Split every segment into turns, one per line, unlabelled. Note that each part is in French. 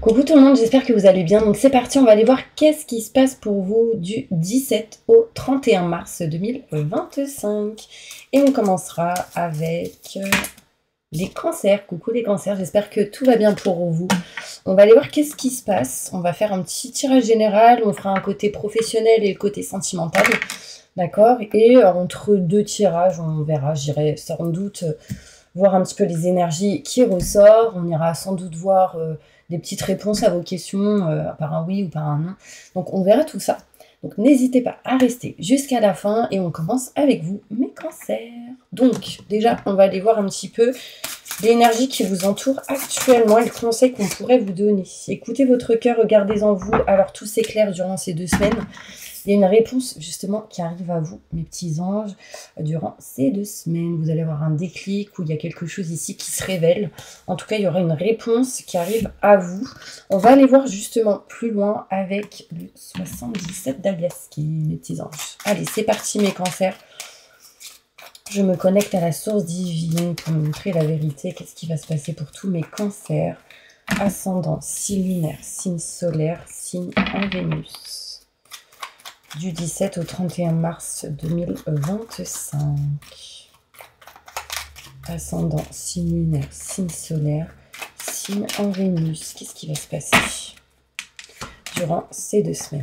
Coucou tout le monde, j'espère que vous allez bien. Donc c'est parti, on va aller voir qu'est-ce qui se passe pour vous du 17 au 31 mars 2025. Et on commencera avec les cancers. Coucou les cancers, j'espère que tout va bien pour vous. On va aller voir qu'est-ce qui se passe. On va faire un petit tirage général, on fera un côté professionnel et le côté sentimental. D'accord? Et entre deux tirages, on verra, j'irai sans doute voir un petit peu les énergies qui ressortent. On ira sans doute voir des petites réponses à vos questions, par un oui ou par un non. Donc on verra tout ça. Donc n'hésitez pas à rester jusqu'à la fin et on commence avec vous, mes cancers. Donc déjà, on va aller voir un petit peu l'énergie qui vous entoure actuellement et le conseil qu'on pourrait vous donner. Écoutez votre cœur, regardez en vous. Alors tout s'éclaire durant ces 2 semaines. Il y a une réponse justement qui arrive à vous, mes petits anges, durant ces 2 semaines. Vous allez avoir un déclic où il y a quelque chose ici qui se révèle. En tout cas, il y aura une réponse qui arrive à vous. On va aller voir justement plus loin avec le 77 d'Aliaski, mes petits anges. Allez, c'est parti mes cancers. Je me connecte à la source divine pour me montrer la vérité. Qu'est-ce qui va se passer pour tous mes cancers? Ascendant, signe lunaire, signe solaire, signe en Vénus. Du 17 au 31 mars 2025. Ascendant, signe lunaire, signe solaire, signe en Vénus. Qu'est-ce qui va se passer durant ces 2 semaines?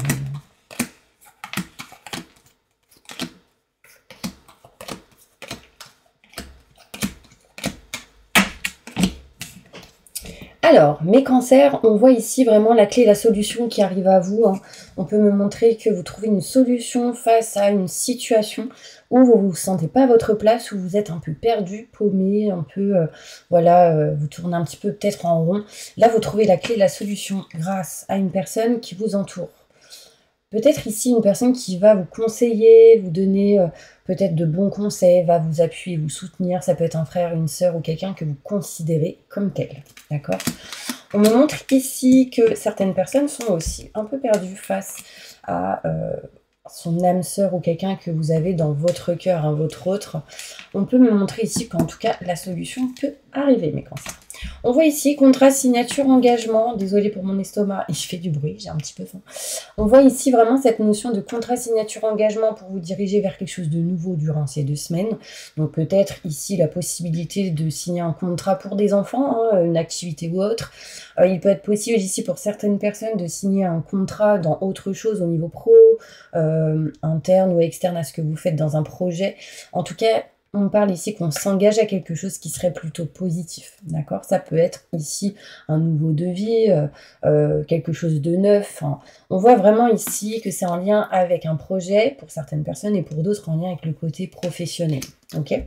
Alors, mes cancers, on voit ici vraiment la clé, la solution qui arrive à vous. On peut me montrer que vous trouvez une solution face à une situation où vous ne vous sentez pas à votre place, où vous êtes un peu perdu, paumé, un peu, vous tournez un petit peu peut-être en rond. Là, vous trouvez la clé, la solution grâce à une personne qui vous entoure. Peut-être ici une personne qui va vous conseiller, vous donner peut-être de bons conseils, va vous appuyer, vous soutenir. Ça peut être un frère, une sœur ou quelqu'un que vous considérez comme tel. D'accord? On me montre ici que certaines personnes sont aussi un peu perdues face à son âme sœur ou quelqu'un que vous avez dans votre cœur, votre autre. On peut me montrer ici qu'en tout cas la solution peut arriver, mes cancers. On voit ici contrat, signature, engagement. Désolée pour mon estomac, il fait du bruit, j'ai un petit peu faim. On voit ici vraiment cette notion de contrat, signature, engagement pour vous diriger vers quelque chose de nouveau durant ces 2 semaines. Donc peut-être ici la possibilité de signer un contrat pour des enfants, une activité ou autre. Il peut être possible ici pour certaines personnes de signer un contrat dans autre chose au niveau pro, interne ou externe à ce que vous faites dans un projet. En tout cas, on parle ici qu'on s'engage à quelque chose qui serait plutôt positif, d'accord? Ça peut être ici un nouveau devis, quelque chose de neuf. On voit vraiment ici que c'est en lien avec un projet pour certaines personnes et pour d'autres en lien avec le côté professionnel, ok?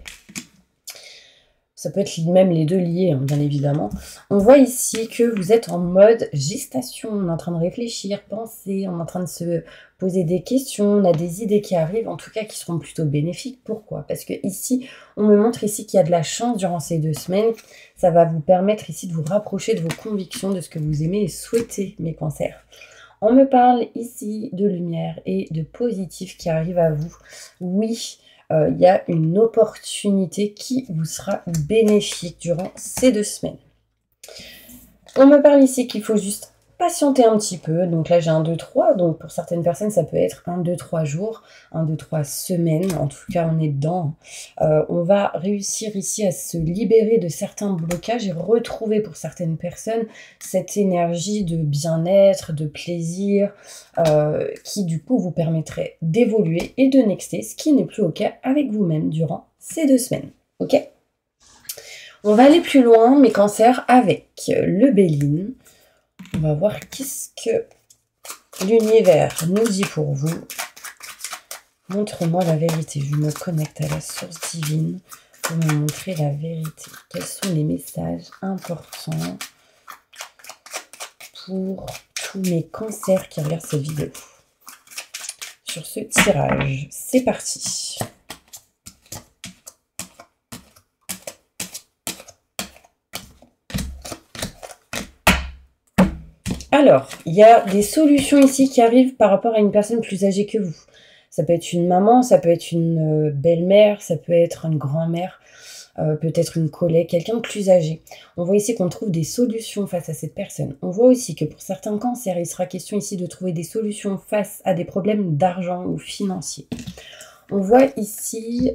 Ça peut être même les deux liés, bien évidemment. On voit ici que vous êtes en mode gestation. On est en train de réfléchir, penser, on est en train de se poser des questions. On a des idées qui arrivent, en tout cas qui seront plutôt bénéfiques. Pourquoi? Parce que ici, on me montre ici qu'il y a de la chance durant ces 2 semaines. Ça va vous permettre ici de vous rapprocher de vos convictions, de ce que vous aimez et souhaitez, mes cancers. On me parle ici de lumière et de positif qui arrive à vous. Oui, il y a une opportunité qui vous sera bénéfique durant ces 2 semaines. On me parle ici qu'il faut juste patienter un petit peu. Donc là, j'ai 1, 2, 3. Donc pour certaines personnes, ça peut être 1, 2, 3 jours, 1, 2, 3 semaines. En tout cas, on est dedans. On va réussir ici à se libérer de certains blocages et retrouver pour certaines personnes cette énergie de bien-être, de plaisir, qui du coup vous permettrait d'évoluer et de nexter, ce qui n'est plus OK avec vous-même durant ces 2 semaines. OK? On va aller plus loin, mes cancers, avec le Béline. On va voir qu'est-ce que l'univers nous dit pour vous. Montre-moi la vérité. Je me connecte à la source divine pour me montrer la vérité. Quels sont les messages importants pour tous mes cancers qui regardent cette vidéo sur ce tirage? C'est parti. Alors, il y a des solutions ici qui arrivent par rapport à une personne plus âgée que vous. Ça peut être une maman, ça peut être une belle-mère, ça peut être une grand-mère. peut-être une collègue, quelqu'un de plus âgé. On voit ici qu'on trouve des solutions face à cette personne. On voit aussi que pour certains cancers, il sera question ici de trouver des solutions face à des problèmes d'argent ou financiers. On voit ici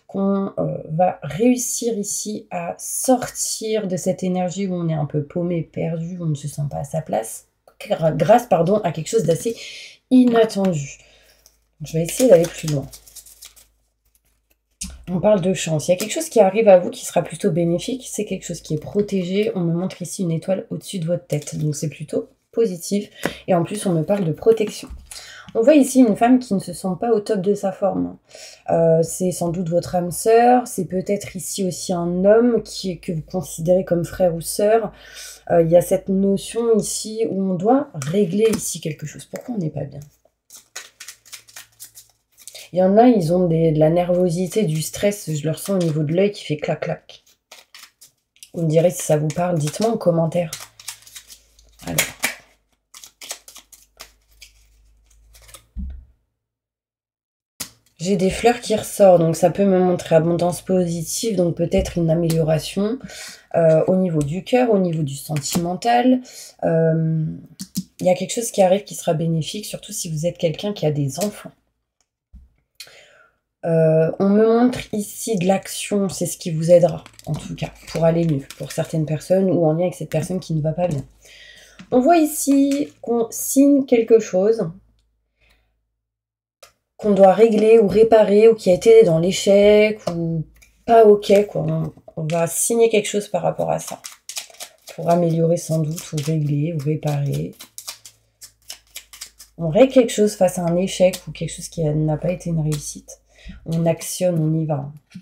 qu'on va réussir ici à sortir de cette énergie où on est un peu paumé, perdu, où on ne se sent pas à sa place, grâce à quelque chose d'assez inattendu. Je vais essayer d'aller plus loin. On parle de chance. Il y a quelque chose qui arrive à vous qui sera plutôt bénéfique. C'est quelque chose qui est protégé. On me montre ici une étoile au-dessus de votre tête. Donc c'est plutôt positif. Et en plus, on me parle de protection. On voit ici une femme qui ne se sent pas au top de sa forme. C'est sans doute votre âme sœur. C'est peut-être ici aussi un homme que vous considérez comme frère ou sœur. Il y a cette notion ici où on doit régler ici quelque chose. Pourquoi on n'est pas bien? Il y en a, ils ont de la nervosité, du stress. Je le ressens au niveau de l'œil qui fait clac-clac. Vous me direz si ça vous parle. Dites-moi en commentaire. Alors. J'ai des fleurs qui ressortent, donc ça peut me montrer abondance positive, donc peut-être une amélioration au niveau du cœur, au niveau du sentimental. Il y a quelque chose qui arrive qui sera bénéfique, surtout si vous êtes quelqu'un qui a des enfants. On me montre ici de l'action, c'est ce qui vous aidera, en tout cas, pour aller mieux, pour certaines personnes ou en lien avec cette personne qui ne va pas bien. On voit ici qu'on signe quelque chose qu'on doit régler ou réparer, ou qui a été dans l'échec, ou pas ok, quoi. On va signer quelque chose par rapport à ça, pour améliorer sans doute, ou régler, ou réparer. On règle quelque chose face à un échec, ou quelque chose qui n'a pas été une réussite. On actionne, on y va. Vous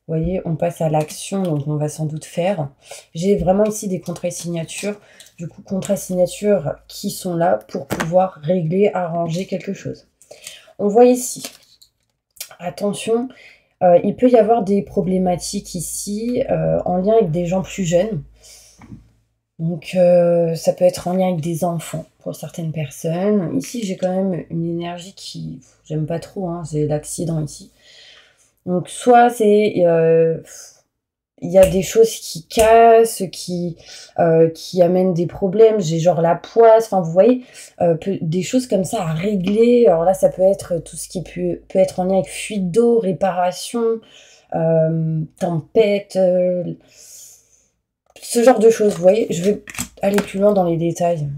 voyez, on passe à l'action, donc on va sans doute faire. J'ai vraiment ici des contrats signatures, du coup, contrats signatures qui sont là pour pouvoir régler, arranger quelque chose. On voit ici, attention, il peut y avoir des problématiques ici en lien avec des gens plus jeunes. Donc, ça peut être en lien avec des enfants pour certaines personnes. Ici, j'ai quand même une énergie qui, j'aime pas trop, hein, c'est l'accident ici. Donc, soit c'est... il y a des choses qui cassent, qui amènent des problèmes. J'ai genre la poisse, enfin vous voyez, des choses comme ça à régler. Alors là, ça peut être tout ce qui peut être en lien avec fuite d'eau, réparation, tempête, ce genre de choses. Vous voyez, je vais aller plus loin dans les détails.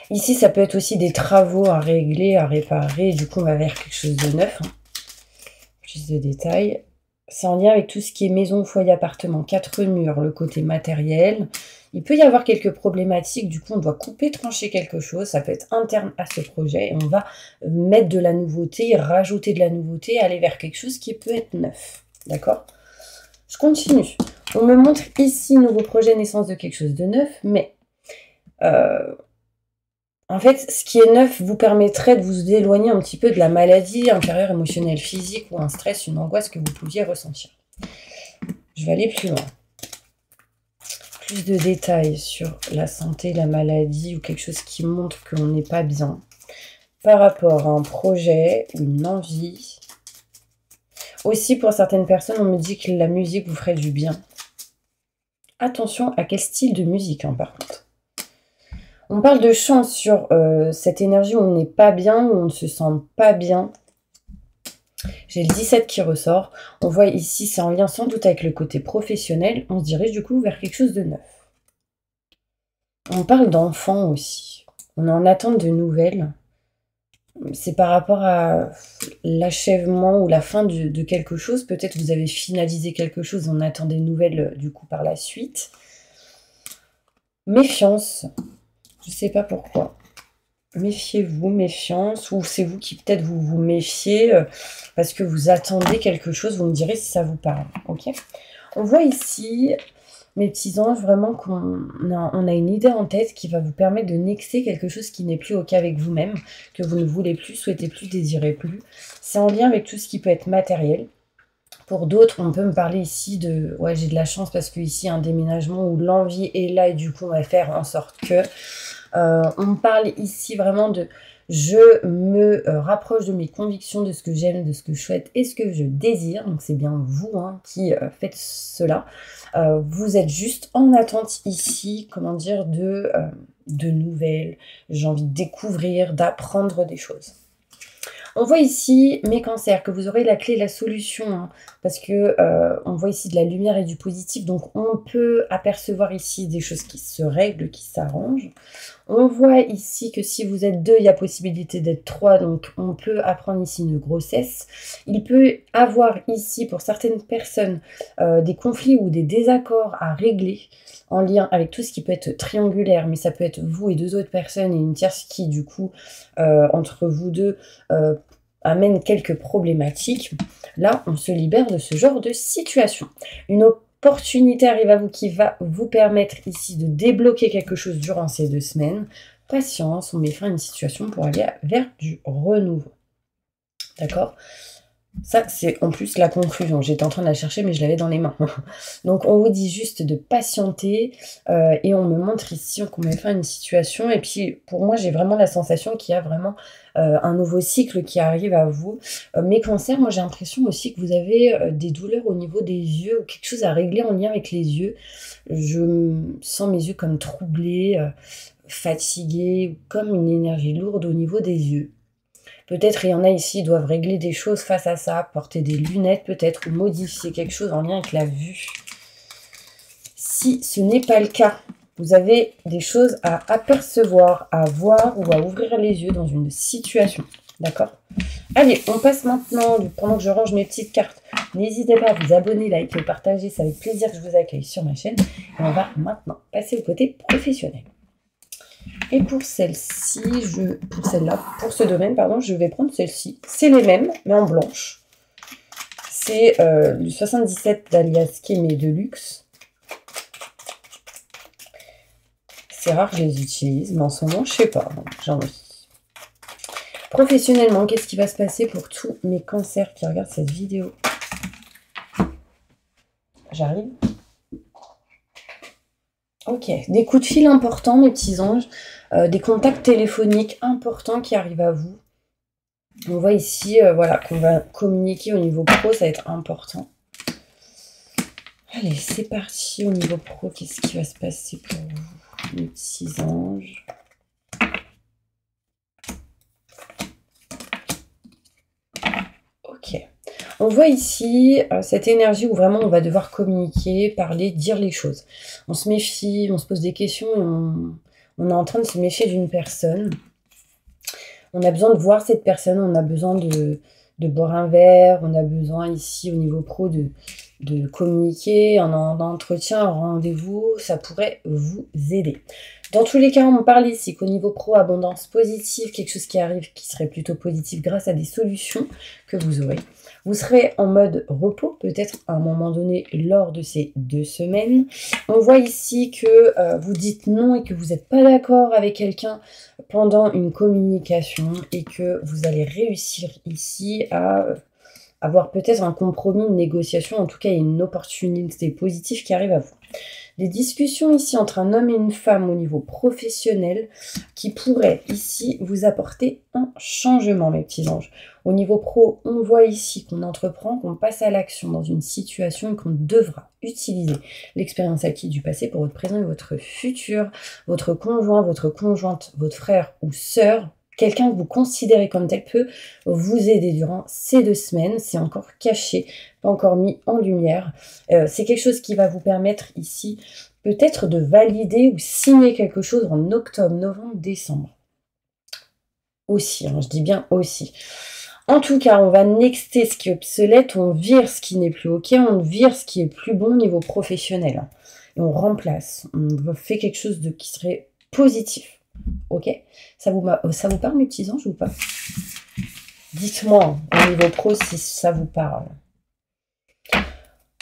Ici, ça peut être aussi des travaux à régler, à réparer. Du coup, on va vers quelque chose de neuf. Hein. Plus de détails. C'est en lien avec tout ce qui est maison, foyer, appartement, 4 murs, le côté matériel. Il peut y avoir quelques problématiques, du coup on doit couper, trancher quelque chose, ça peut être interne à ce projet, et on va mettre de la nouveauté, rajouter de la nouveauté, aller vers quelque chose qui peut être neuf, d'accord? Je continue. On me montre ici, nouveau projet, naissance de quelque chose de neuf, mais en fait, ce qui est neuf vous permettrait de vous éloigner un petit peu de la maladie intérieure, émotionnelle, physique ou un stress, une angoisse que vous pouviez ressentir. Je vais aller plus loin. Plus de détails sur la santé, la maladie ou quelque chose qui montre qu'on n'est pas bien par rapport à un projet, une envie. Aussi, pour certaines personnes, on me dit que la musique vous ferait du bien. Attention à quel style de musique, hein, par contre. On parle de chance sur cette énergie où on n'est pas bien, où on ne se sent pas bien. J'ai le 17 qui ressort. On voit ici, c'est en lien sans doute avec le côté professionnel. On se dirige du coup vers quelque chose de neuf. On parle d'enfants aussi. On est en attente de nouvelles. C'est par rapport à l'achèvement ou la fin de quelque chose. Peut-être vous avez finalisé quelque chose, on attend des nouvelles du coup par la suite. Méfiance. Je ne sais pas pourquoi. Méfiez-vous, méfiance, ou c'est vous qui peut-être vous méfiez parce que vous attendez quelque chose, vous me direz si ça vous parle, ok? On voit ici, mes petits anges, vraiment qu'on a une idée en tête qui va vous permettre de nexer quelque chose qui n'est plus ok avec vous-même, que vous ne voulez plus, souhaitez plus, désirez plus. C'est en lien avec tout ce qui peut être matériel. Pour d'autres, on peut me parler ici de... Ouais, j'ai de la chance parce que ici, un déménagement où l'envie est là et du coup, on va faire en sorte que... on me parle ici vraiment Je me rapproche de mes convictions, de ce que j'aime, de ce que je souhaite et ce que je désire. Donc c'est bien vous hein, qui faites cela. Vous êtes juste en attente ici, comment dire, de nouvelles. J'ai envie de découvrir, d'apprendre des choses. On voit ici, mes cancers, que vous aurez la clé, la solution, hein, parce que on voit ici de la lumière et du positif, donc on peut apercevoir ici des choses qui se règlent, qui s'arrangent. On voit ici que si vous êtes 2, il y a possibilité d'être 3, donc on peut apprendre ici une grossesse. Il peut avoir ici, pour certaines personnes, des conflits ou des désaccords à régler en lien avec tout ce qui peut être triangulaire, mais ça peut être vous et 2 autres personnes et une tierce qui, du coup, entre vous deux, amène quelques problématiques. Là, on se libère de ce genre de situation. Une opportunité arrive à vous qui va vous permettre ici de débloquer quelque chose durant ces 2 semaines. Patience, on met fin à une situation pour aller vers du renouveau. D'accord ? Ça, c'est en plus la conclusion. J'étais en train de la chercher, mais je l'avais dans les mains. Donc, on vous dit juste de patienter et on me montre ici qu'on met fin à une situation. Et puis, pour moi, j'ai vraiment la sensation qu'il y a vraiment un nouveau cycle qui arrive à vous. Mes cancers, moi, j'ai l'impression aussi que vous avez des douleurs au niveau des yeux ou quelque chose à régler en lien avec les yeux. Je sens mes yeux comme troublés, fatigués, comme une énergie lourde au niveau des yeux. Peut-être il y en a ici qui doivent régler des choses face à ça, porter des lunettes peut-être, ou modifier quelque chose en lien avec la vue. Si ce n'est pas le cas, vous avez des choses à apercevoir, à voir ou à ouvrir les yeux dans une situation. D'accord ? Allez, on passe maintenant, pendant que je range mes petites cartes, n'hésitez pas à vous abonner, liker, partager, c'est avec plaisir que je vous accueille sur ma chaîne. Et on va maintenant passer au côté professionnel. Et pour celle-ci, pour ce domaine, pardon, je vais prendre celle-ci. C'est les mêmes, mais en blanche. C'est le 77 d'Alias Kémé de luxe. C'est rare que je les utilise, mais en ce moment, je sais pas. J'en ai. Professionnellement, qu'est-ce qui va se passer pour tous mes cancers qui regardent cette vidéo? J'arrive. Ok, des coups de fil importants, mes petits anges. Des contacts téléphoniques importants qui arrivent à vous. On voit ici voilà, qu'on va communiquer au niveau pro, ça va être important. Allez, c'est parti au niveau pro. Qu'est-ce qui va se passer pour vous, mes petits anges? Ok. On voit ici cette énergie où vraiment on va devoir communiquer, parler, dire les choses. On se méfie, on se pose des questions et on est en train de se méfier d'une personne. On a besoin de voir cette personne, on a besoin de boire un verre, on a besoin ici au niveau pro de communiquer, un entretien, un rendez-vous, ça pourrait vous aider. Dans tous les cas, on parle ici qu'au niveau pro, abondance positive, quelque chose qui arrive qui serait plutôt positif grâce à des solutions que vous aurez. Vous serez en mode repos, peut-être à un moment donné lors de ces 2 semaines. On voit ici que vous dites non et que vous n'êtes pas d'accord avec quelqu'un pendant une communication et que vous allez réussir ici à avoir peut-être un compromis, une négociation. En tout cas, il y a une opportunité positive qui arrive à vous. Des discussions ici entre un homme et une femme au niveau professionnel qui pourraient ici vous apporter un changement, mes petits anges. Au niveau pro, on voit ici qu'on entreprend, qu'on passe à l'action dans une situation et qu'on devra utiliser l'expérience acquise du passé pour votre présent et votre futur, votre conjoint, votre conjointe, votre frère ou sœur, quelqu'un que vous considérez comme tel peut vous aider durant ces 2 semaines. C'est encore caché, pas encore mis en lumière. C'est quelque chose qui va vous permettre ici peut-être de valider ou signer quelque chose en octobre, novembre, décembre. Aussi, hein, je dis bien aussi. En tout cas, on va nexter ce qui est obsolète, on vire ce qui n'est plus ok, on vire ce qui est plus bon au niveau professionnel. Et on remplace, on fait quelque chose qui serait positif. Ok, ça vous parle, mes petits anges, ou pas? Dites-moi au niveau pro si ça vous parle.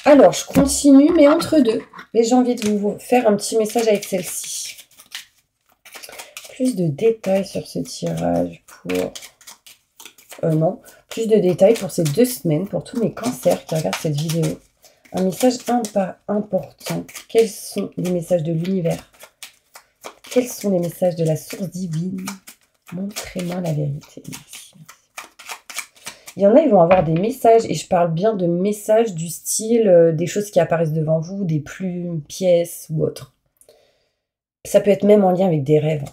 Alors, je continue, mais entre deux. Mais j'ai envie de vous faire un petit message avec celle-ci. Plus de détails sur ce tirage pour... non, plus de détails pour ces 2 semaines, pour tous mes cancers qui regardent cette vidéo. Un message important. Quels sont les messages de l'univers? Quels sont les messages de la source divine Montrez-moi la vérité. Merci. Il y en a, ils vont avoir des messages, et je parle bien de messages du style des choses qui apparaissent devant vous, des plumes, pièces ou autres. Ça peut être même en lien avec des rêves.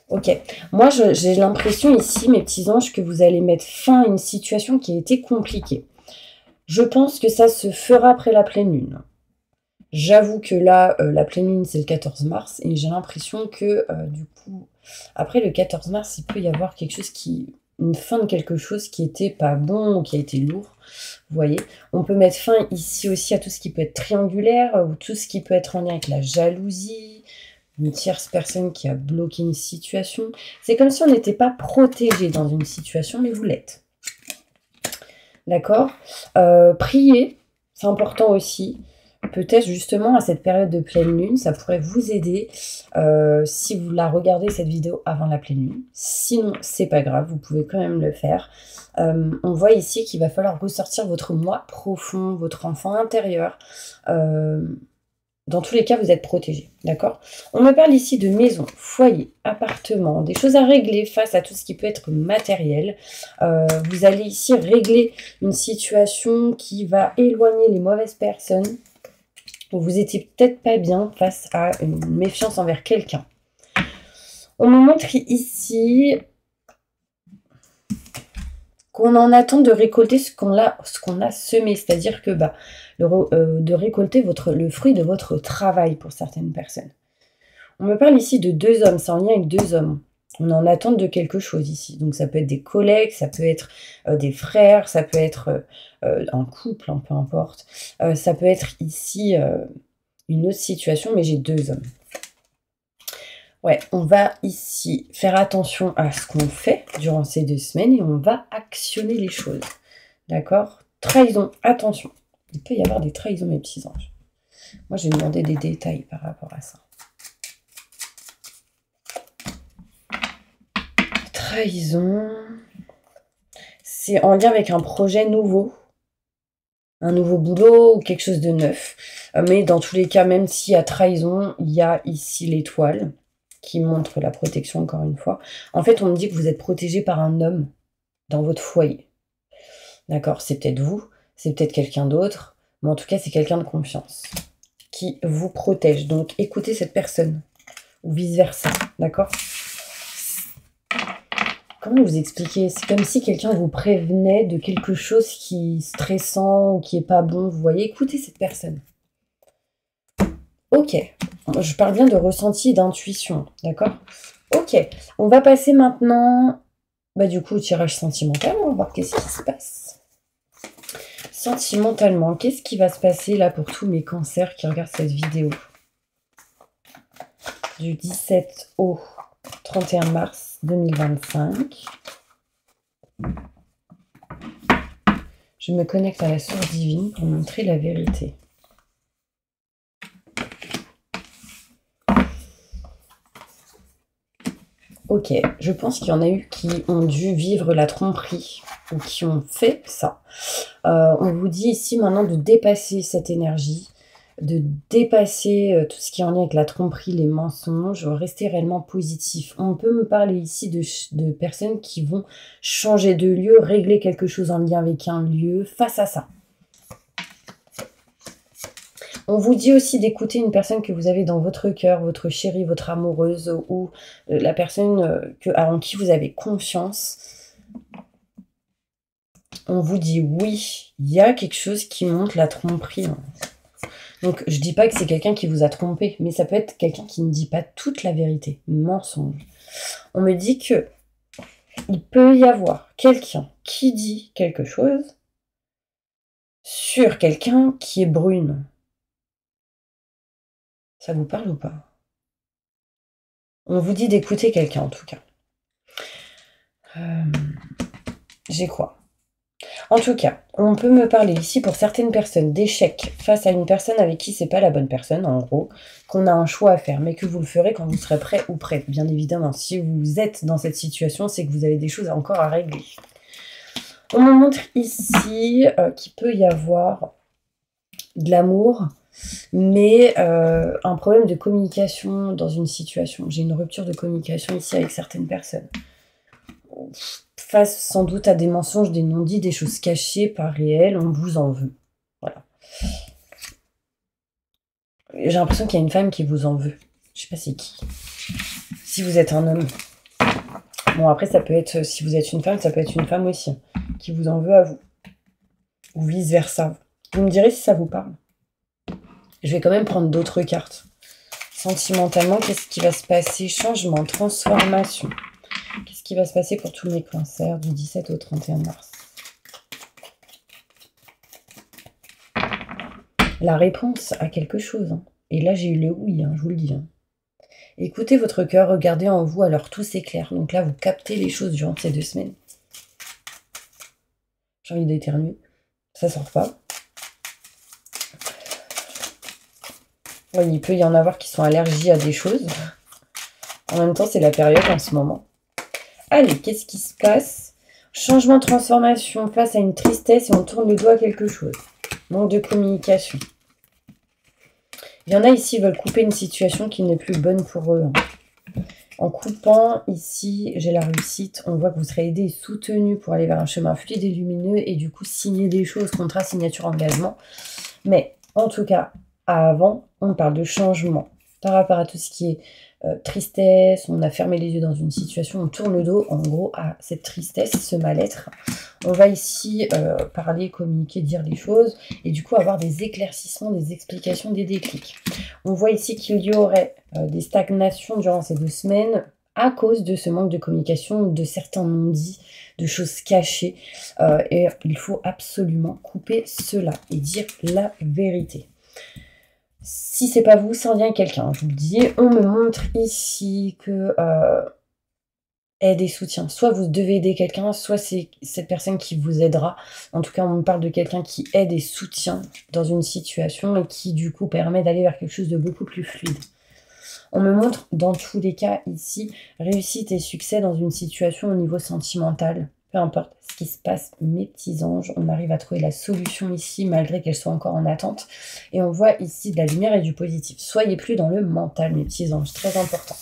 Ok, moi j'ai l'impression ici, mes petits anges, que vous allez mettre fin à une situation qui a été compliquée. Je pense que ça se fera après la pleine lune. J'avoue que là, la pleine lune, c'est le 14 mars, et j'ai l'impression que, du coup, après le 14 mars, il peut y avoir quelque chose une fin de quelque chose qui était pas bon ou qui a été lourd. Vous voyez, on peut mettre fin ici aussi à tout ce qui peut être triangulaire, ou tout ce qui peut être en lien avec la jalousie, une tierce personne qui a bloqué une situation. C'est comme si on n'était pas protégé dans une situation, mais vous l'êtes. D'accord. Prier, c'est important aussi. Peut-être justement à cette période de pleine lune, ça pourrait vous aider si vous la regardez cette vidéo avant la pleine lune. Sinon, c'est pas grave, vous pouvez quand même le faire. On voit ici qu'il va falloir ressortir votre moi profond, votre enfant intérieur. Dans tous les cas, vous êtes protégé, d'accord? On me parle ici de maison, foyer, appartement, des choses à régler face à tout ce qui peut être matériel. Vous allez ici régler une situation qui va éloigner les mauvaises personnes. Vous étiez peut-être pas bien face à une méfiance envers quelqu'un. On me montre ici qu'on en attend de récolter ce qu'on a semé, c'est-à-dire que de récolter le fruit de votre travail pour certaines personnes. On me parle ici de 2 hommes, c'est en lien avec 2 hommes. On en attend de quelque chose ici. Donc ça peut être des collègues, ça peut être des frères, ça peut être un couple, hein, peu importe. Ça peut être ici une autre situation, mais j'ai 2 hommes. Ouais, on va ici faire attention à ce qu'on fait durant ces 2 semaines et on va actionner les choses. D'accord? Trahison, attention. Il peut y avoir des trahisons, mes petits anges. Moi, j'ai demandé des détails par rapport à ça. Trahison. C'est en lien avec un projet nouveau. Un nouveau boulot ou quelque chose de neuf. Mais dans tous les cas, même s'il y a trahison, il y a ici l'étoile qui montre la protection, encore une fois. En fait, on me dit que vous êtes protégé par un homme dans votre foyer. D'accord? C'est peut-être vous, c'est peut-être quelqu'un d'autre, mais en tout cas, c'est quelqu'un de confiance qui vous protège. Donc, écoutez cette personne, ou vice-versa. D'accord? Comment vous expliquer? C'est comme si quelqu'un vous prévenait de quelque chose qui est stressant ou qui n'est pas bon. Vous voyez, écoutez cette personne. Ok, je parle bien de ressenti et d'intuition, d'accord? Ok, on va passer maintenant, du coup, au tirage sentimental. On va voir qu'est-ce qui se passe. Sentimentalement, qu'est-ce qui va se passer là pour tous mes cancers qui regardent cette vidéo? Du 17 au 31 mars 2025. Je me connecte à la source divine pour montrer la vérité. Ok, je pense qu'il y en a eu qui ont dû vivre la tromperie ou qui ont fait ça. On vous dit ici maintenant de dépasser cette énergie, de dépasser tout ce qui est en lien avec la tromperie, les mensonges, rester réellement positif. On peut me parler ici de personnes qui vont changer de lieu, régler quelque chose en lien avec un lieu face à ça. On vous dit aussi d'écouter une personne que vous avez dans votre cœur, votre chérie, votre amoureuse ou la personne en qui vous avez confiance. On vous dit oui, il y a quelque chose qui montre la tromperie. Donc je dis pas que c'est quelqu'un qui vous a trompé, mais ça peut être quelqu'un qui ne dit pas toute la vérité, mensonge. On me dit que il peut y avoir quelqu'un qui dit quelque chose sur quelqu'un qui est brune. Ça vous parle ou pas? On vous dit d'écouter quelqu'un en tout cas. J'y crois. En tout cas, on peut me parler ici pour certaines personnes d'échec face à une personne avec qui c'est pas la bonne personne, en gros, qu'on a un choix à faire, mais que vous le ferez quand vous serez prêt ou prête. Bien évidemment, si vous êtes dans cette situation, c'est que vous avez des choses encore à régler. On me montre ici qu'il peut y avoir de l'amour mais un problème de communication dans une situation. J'ai une rupture de communication ici avec certaines personnes. Face sans doute à des mensonges, des non-dits, des choses cachées, pas réelles, on vous en veut. Voilà. J'ai l'impression qu'il y a une femme qui vous en veut. Je sais pas c'est qui. Si vous êtes un homme. Bon, après, ça peut être, si vous êtes une femme, ça peut être une femme aussi, hein, qui vous en veut à vous. Ou vice-versa. Vous me direz si ça vous parle. Je vais quand même prendre d'autres cartes. Sentimentalement, qu'est-ce qui va se passer? Changement, transformation. Qu'est-ce qui va se passer pour tous mes cancers du 17 au 31 mars? La réponse à quelque chose. Hein. Et là, j'ai eu le oui, hein, je vous le dis. Hein. Écoutez votre cœur, regardez en vous, alors tout s'éclaire. Donc là, vous captez les choses durant ces 2 semaines. J'ai envie d'éternuer. Ça sort pas. Ouais, il peut y en avoir qui sont allergiques à des choses. En même temps, c'est la période en ce moment. Allez, qu'est-ce qui se passe? Changement, transformation, face à une tristesse et on tourne le dos à quelque chose. Manque de communication. Il y en a ici qui veulent couper une situation qui n'est plus bonne pour eux. En coupant, ici, j'ai la réussite. On voit que vous serez aidé et soutenu pour aller vers un chemin fluide et lumineux et du coup signer des choses, contrat, signature, engagement. Mais en tout cas, avant, on parle de changement par rapport à tout ce qui est tristesse, on a fermé les yeux dans une situation, on tourne le dos en gros à cette tristesse, ce mal-être. On va ici parler, communiquer, dire les choses et du coup avoir des éclaircissements, des explications, des déclics. On voit ici qu'il y aurait des stagnations durant ces 2 semaines à cause de ce manque de communication, de certains non-dits, de choses cachées. Et il faut absolument couper cela et dire la vérité. Si c'est pas vous, ça en vient quelqu'un, je vous le dis. On me montre ici que aide et soutien. Soit vous devez aider quelqu'un, soit c'est cette personne qui vous aidera. En tout cas, on me parle de quelqu'un qui aide et soutient dans une situation et qui, du coup, permet d'aller vers quelque chose de beaucoup plus fluide. On me montre, dans tous les cas, ici, réussite et succès dans une situation au niveau sentimental. Peu importe ce qui se passe, mes petits anges, on arrive à trouver la solution ici, malgré qu'elle soit encore en attente. Et on voit ici de la lumière et du positif. Soyez plus dans le mental, mes petits anges, très important.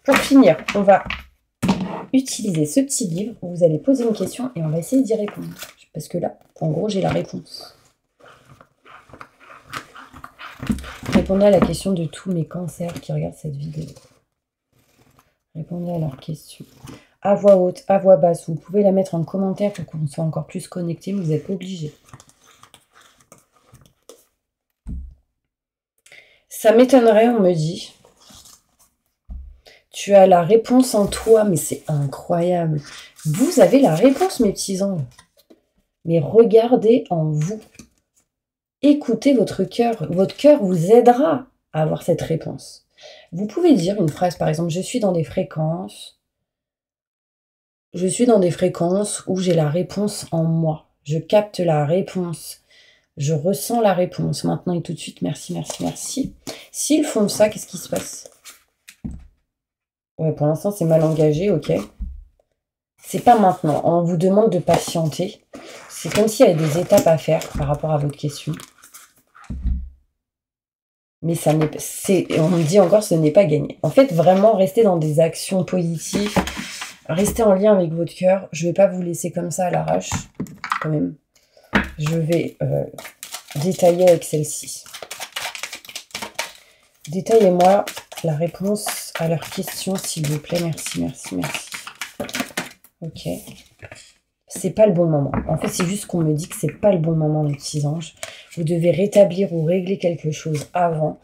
Pour finir, on va utiliser ce petit livre où vous allez poser une question et on va essayer d'y répondre. Parce que là, en gros, j'ai la réponse. Répondez à la question de tous mes cancers qui regardent cette vidéo. Répondez à leurs questions. À voix haute, à voix basse. Vous pouvez la mettre en commentaire pour qu'on soit encore plus connecté, mais vous n'êtes pas obligé. Ça m'étonnerait, on me dit. Tu as la réponse en toi, mais c'est incroyable. Vous avez la réponse, mes petits anges. Mais regardez en vous. Écoutez votre cœur. Votre cœur vous aidera à avoir cette réponse. Vous pouvez dire une phrase, par exemple, je suis dans des fréquences. Je suis dans des fréquences où j'ai la réponse en moi. Je capte la réponse. Je ressens la réponse. Maintenant et tout de suite, merci, merci, merci. S'ils font ça, qu'est-ce qui se passe? Ouais, pour l'instant, c'est mal engagé, ok. C'est pas maintenant. On vous demande de patienter. C'est comme s'il y avait des étapes à faire par rapport à votre question. Mais ça n'est pas... On me dit encore, ce n'est pas gagné. En fait, vraiment, restez dans des actions positives. Restez en lien avec votre cœur. Je ne vais pas vous laisser comme ça à l'arrache, quand même. Je vais détailler avec celle-ci. Détaillez-moi la réponse à leurs questions, s'il vous plaît. Merci, merci, merci. Ok. C'est pas le bon moment. En fait, c'est juste qu'on me dit que c'est pas le bon moment, mes petits anges. Vous devez rétablir ou régler quelque chose avant.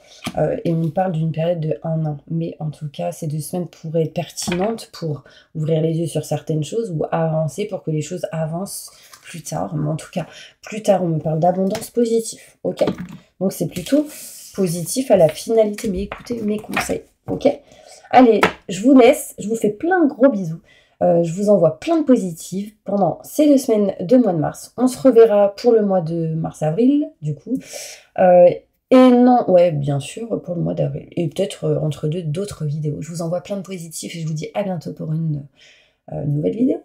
Et on parle d'une période de 1 an. Mais en tout cas, ces 2 semaines pourraient être pertinentes pour ouvrir les yeux sur certaines choses ou avancer pour que les choses avancent plus tard. Mais en tout cas, plus tard, on me parle d'abondance positive. Ok. Donc, c'est plutôt positif à la finalité. Mais écoutez mes conseils. Ok. Allez, je vous laisse. Je vous fais plein de gros bisous. Je vous envoie plein de positifs pendant ces 2 semaines de mois de mars. On se reverra pour le mois de mars-avril, du coup. Et non, ouais, bien sûr, pour le mois d'avril. Et peut-être entre deux d'autres vidéos. Je vous envoie plein de positifs et je vous dis à bientôt pour une nouvelle vidéo.